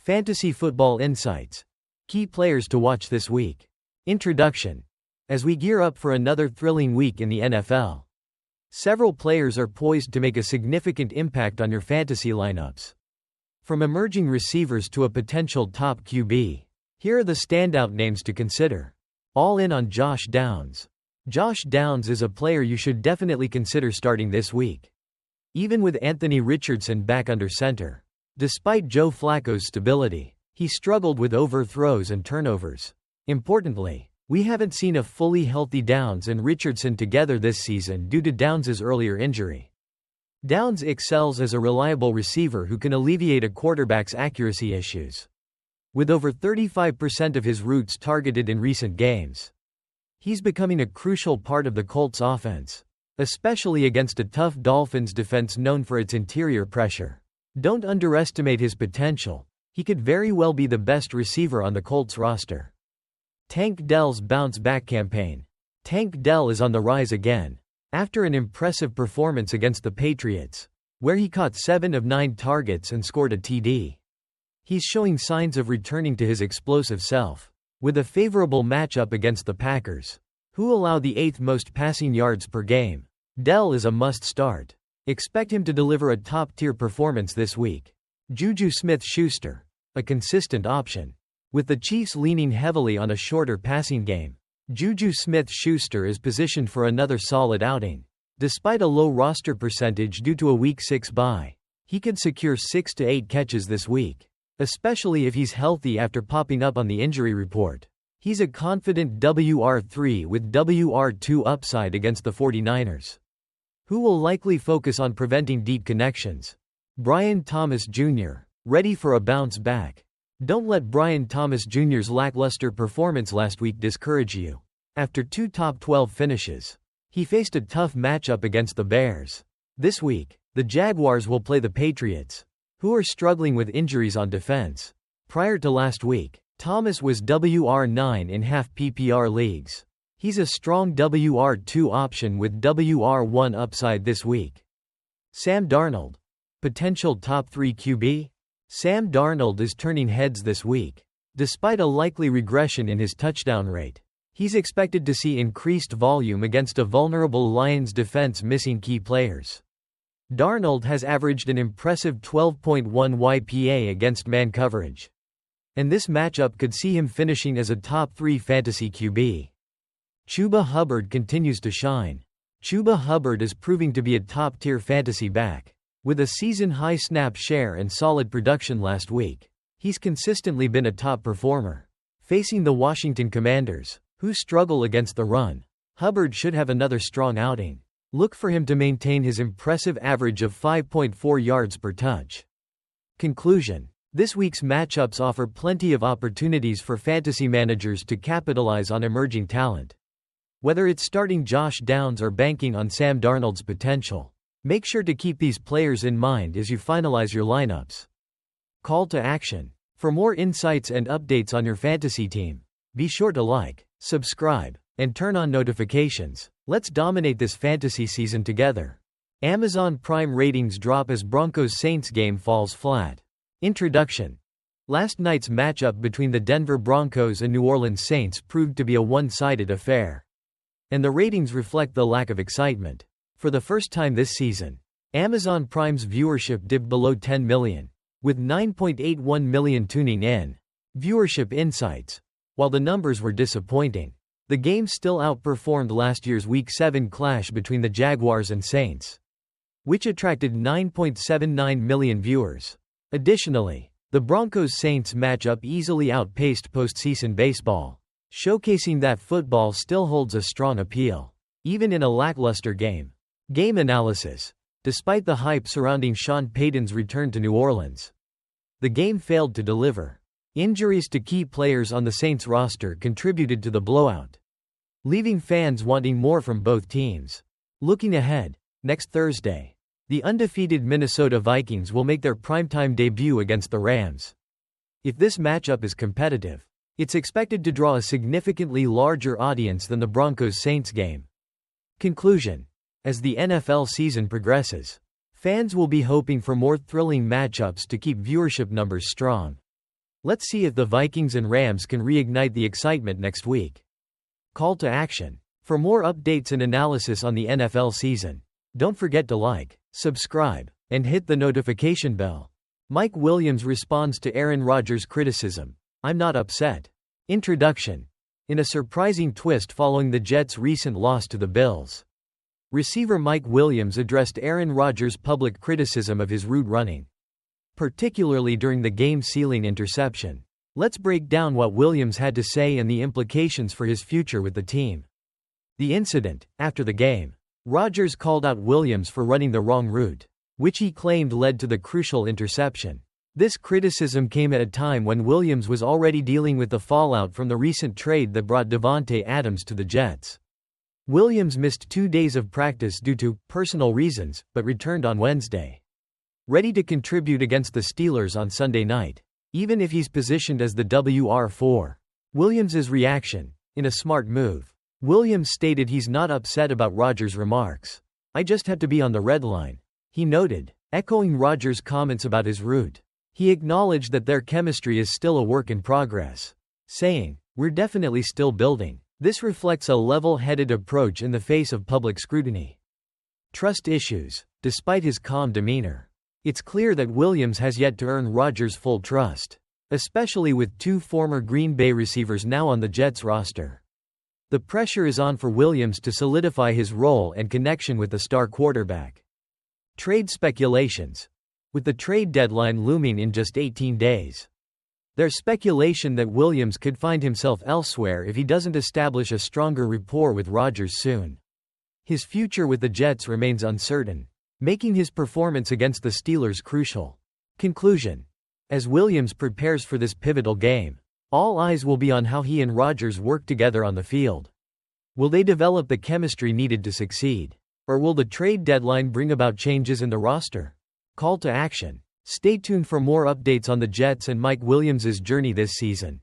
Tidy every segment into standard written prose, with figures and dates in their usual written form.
Fantasy Football Insights. Key players to watch this week. Introduction. As we gear up for another thrilling week in the NFL, several players are poised to make a significant impact on your fantasy lineups. From emerging receivers to a potential top QB, here are the standout names to consider. All in on Josh Downs. Josh Downs is a player you should definitely consider starting this week, even with Anthony Richardson back under center. Despite Joe Flacco's stability, he struggled with overthrows and turnovers. Importantly, we haven't seen a fully healthy Downs and Richardson together this season due to Downs' earlier injury. Downs excels as a reliable receiver who can alleviate a quarterback's accuracy issues, with over 35% of his routes targeted in recent games. He's becoming a crucial part of the Colts' offense, especially against a tough Dolphins defense known for its interior pressure. Don't underestimate his potential. He could very well be the best receiver on the Colts roster. Tank Dell's bounce-back campaign. Tank Dell is on the rise again, after an impressive performance against the Patriots, where he caught 7 of 9 targets and scored a TD. He's showing signs of returning to his explosive self, with a favorable matchup against the Packers, who allow the 8th most passing yards per game. Dell is a must-start. Expect him to deliver a top-tier performance this week. Juju Smith-Schuster, a consistent option. With the Chiefs leaning heavily on a shorter passing game, Juju Smith-Schuster is positioned for another solid outing. Despite a low roster percentage due to a Week 6 bye, he could secure 6 to 8 catches this week, especially if he's healthy after popping up on the injury report. He's a confident WR3 with WR2 upside against the 49ers, who will likely focus on preventing deep connections. Brian Thomas Jr., ready for a bounce back. Don't let Brian Thomas Jr.'s lackluster performance last week discourage you. After 2 top 12 finishes, he faced a tough matchup against the Bears. This week, the Jaguars will play the Patriots, who are struggling with injuries on defense. Prior to last week, Thomas was WR9 in half PPR leagues. He's a strong WR2 option with WR1 upside this week. Sam Darnold, potential top 3 QB? Sam Darnold is turning heads this week. Despite a likely regression in his touchdown rate, he's expected to see increased volume against a vulnerable Lions defense missing key players. Darnold has averaged an impressive 12.1 YPA against man coverage, and this matchup could see him finishing as a top 3 fantasy QB. Chuba Hubbard continues to shine. Chuba Hubbard is proving to be a top-tier fantasy back. With a season-high snap share and solid production last week, he's consistently been a top performer. Facing the Washington Commanders, who struggle against the run, Hubbard should have another strong outing. Look for him to maintain his impressive average of 5.4 yards per touch. Conclusion. This week's matchups offer plenty of opportunities for fantasy managers to capitalize on emerging talent. Whether it's starting Josh Downs or banking on Sam Darnold's potential, make sure to keep these players in mind as you finalize your lineups. Call to action. For more insights and updates on your fantasy team, be sure to like, subscribe, and turn on notifications. Let's dominate this fantasy season together. Amazon Prime ratings drop as Broncos-Saints game falls flat. Introduction. Last night's matchup between the Denver Broncos and New Orleans Saints proved to be a one-sided affair, and the ratings reflect the lack of excitement. For the first time this season, Amazon Prime's viewership dipped below 10 million, with 9.81 million tuning in. Viewership insights. While the numbers were disappointing, the game still outperformed last year's Week 7 clash between the Jaguars and Saints, which attracted 9.79 million viewers. Additionally, the Broncos-Saints matchup easily outpaced postseason baseball, showcasing that football still holds a strong appeal, even in a lackluster game. Game analysis. Despite the hype surrounding Sean Payton's return to New Orleans, the game failed to deliver. Injuries to key players on the Saints roster contributed to the blowout, leaving fans wanting more from both teams. Looking ahead, next Thursday, the undefeated Minnesota Vikings will make their primetime debut against the Rams. If this matchup is competitive, it's expected to draw a significantly larger audience than the Broncos-Saints game. Conclusion. As the NFL season progresses, fans will be hoping for more thrilling matchups to keep viewership numbers strong. Let's see if the Vikings and Rams can reignite the excitement next week. Call to action. For more updates and analysis on the NFL season, don't forget to like, subscribe, and hit the notification bell. Mike Williams responds to Aaron Rodgers' criticism. "I'm not upset." Introduction. In a surprising twist following the Jets' recent loss to the Bills, receiver Mike Williams addressed Aaron Rodgers' public criticism of his route running, particularly during the game-sealing interception. Let's break down what Williams had to say and the implications for his future with the team. The incident. After the game, Rodgers called out Williams for running the wrong route, which he claimed led to the crucial interception. This criticism came at a time when Williams was already dealing with the fallout from the recent trade that brought Davante Adams to the Jets. Williams missed 2 days of practice due to personal reasons, but returned on Wednesday, ready to contribute against the Steelers on Sunday night, even if he's positioned as the WR4. Williams's reaction. In a smart move, Williams stated he's not upset about Rodgers' remarks. "I just had to be on the red line," he noted, echoing Rodgers' comments about his route. He acknowledged that their chemistry is still a work in progress, saying, "We're definitely still building." This reflects a level-headed approach in the face of public scrutiny. Trust issues. Despite his calm demeanor, it's clear that Williams has yet to earn Rodgers' full trust, especially with 2 former Green Bay receivers now on the Jets roster. The pressure is on for Williams to solidify his role and connection with the star quarterback. Trade speculations. With the trade deadline looming in just 18 days, there's speculation that Williams could find himself elsewhere if he doesn't establish a stronger rapport with Rodgers soon. His future with the Jets remains uncertain, making his performance against the Steelers crucial. Conclusion. As Williams prepares for this pivotal game, all eyes will be on how he and Rodgers work together on the field. Will they develop the chemistry needed to succeed? Or will the trade deadline bring about changes in the roster? Call to action. Stay tuned for more updates on the Jets and Mike Williams' journey this season.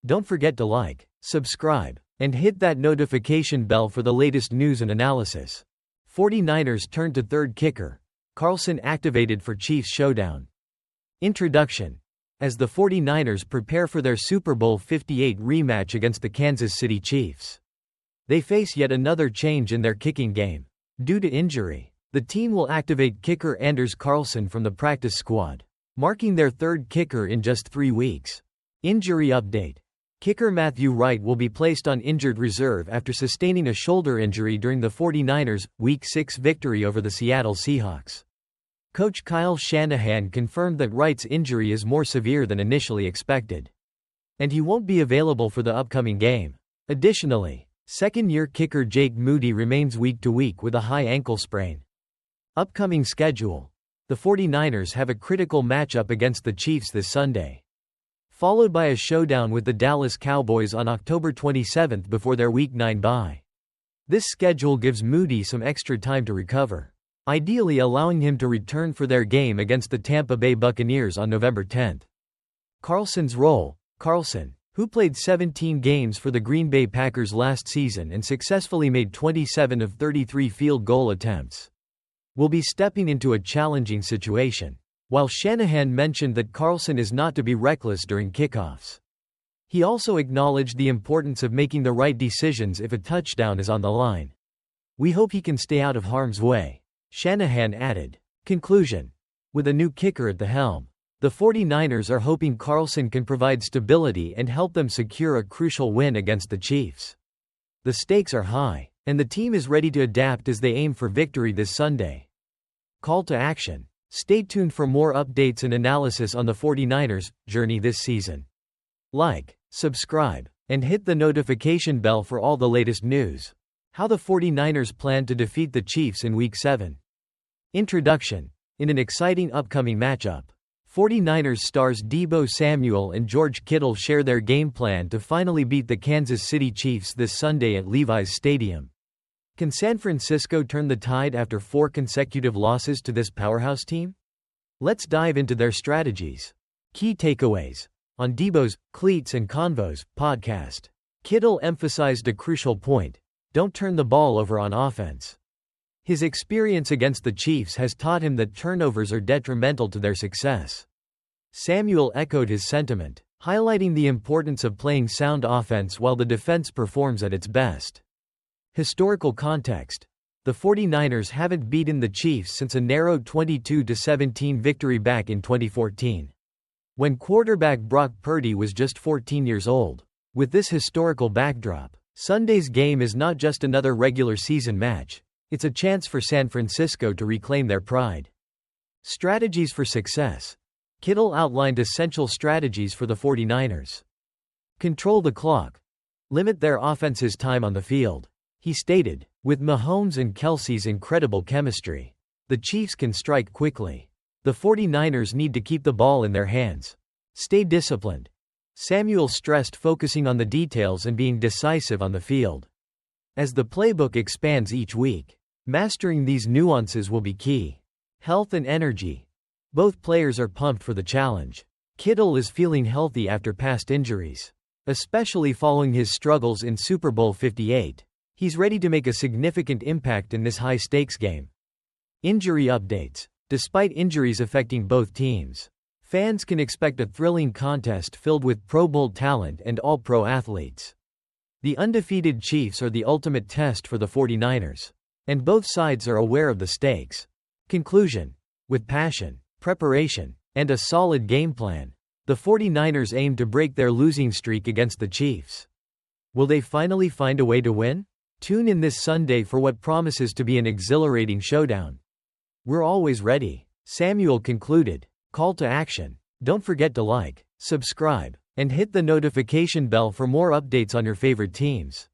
Don't forget to like, subscribe, and hit that notification bell for the latest news and analysis. 49ers turn to third kicker. Carlson activated for Chiefs showdown. Introduction. As the 49ers prepare for their Super Bowl 58 rematch against the Kansas City Chiefs, they face yet another change in their kicking game. Due to injury, the team will activate kicker Anders Carlson from the practice squad, marking their third kicker in just 3 weeks. Injury update. Kicker Matthew Wright will be placed on injured reserve after sustaining a shoulder injury during the 49ers' Week 6 victory over the Seattle Seahawks. Coach Kyle Shanahan confirmed that Wright's injury is more severe than initially expected, and he won't be available for the upcoming game. Additionally, second-year kicker Jake Moody remains week to week with a high ankle sprain. Upcoming schedule. The 49ers have a critical matchup against the Chiefs this Sunday, followed by a showdown with the Dallas Cowboys on October 27 before their Week 9 bye. This schedule gives Moody some extra time to recover, ideally allowing him to return for their game against the Tampa Bay Buccaneers on November 10. Carlson's role. Carlson, who played 17 games for the Green Bay Packers last season and successfully made 27 of 33 field goal attempts, will be stepping into a challenging situation. While Shanahan mentioned that Carlson is not to be reckless during kickoffs, he also acknowledged the importance of making the right decisions if a touchdown is on the line. "We hope he can stay out of harm's way," Shanahan added. Conclusion. With a new kicker at the helm, the 49ers are hoping Carlson can provide stability and help them secure a crucial win against the Chiefs. The stakes are high, and the team is ready to adapt as they aim for victory this Sunday. Call to action. Stay tuned for more updates and analysis on the 49ers' journey this season. Like, subscribe, and hit the notification bell for all the latest news. How the 49ers plan to defeat the Chiefs in Week 7. Introduction. In an exciting upcoming matchup, 49ers stars Deebo Samuel and George Kittle share their game plan to finally beat the Kansas City Chiefs this Sunday at Levi's Stadium. Can San Francisco turn the tide after 4 consecutive losses to this powerhouse team? Let's dive into their strategies. Key takeaways. On Deebo's Cleats and Convos podcast, Kittle emphasized a crucial point: don't turn the ball over on offense. His experience against the Chiefs has taught him that turnovers are detrimental to their success. Samuel echoed his sentiment, highlighting the importance of playing sound offense while the defense performs at its best. Historical context. The 49ers haven't beaten the Chiefs since a narrow 22-17 victory back in 2014, when quarterback Brock Purdy was just 14 years old. With this historical backdrop, Sunday's game is not just another regular season match, it's a chance for San Francisco to reclaim their pride. Strategies for success. Kittle outlined essential strategies for the 49ers. Control the clock. Limit their offense's time on the field. He stated, with Mahomes and Kelsey's incredible chemistry, the Chiefs can strike quickly. The 49ers need to keep the ball in their hands. Stay disciplined. Samuel stressed focusing on the details and being decisive on the field. As the playbook expands each week, mastering these nuances will be key. Health and energy. Both players are pumped for the challenge. Kittle is feeling healthy after past injuries, especially following his struggles in Super Bowl 58. He's ready to make a significant impact in this high-stakes game. Injury updates. Despite injuries affecting both teams, fans can expect a thrilling contest filled with Pro Bowl talent and All-Pro athletes. The undefeated Chiefs are the ultimate test for the 49ers, and both sides are aware of the stakes. Conclusion. With passion, preparation, and a solid game plan, the 49ers aim to break their losing streak against the Chiefs. Will they finally find a way to win? Tune in this Sunday for what promises to be an exhilarating showdown. We're always ready, Samuel concluded. Call to action. Don't forget to like, subscribe, and hit the notification bell for more updates on your favorite teams.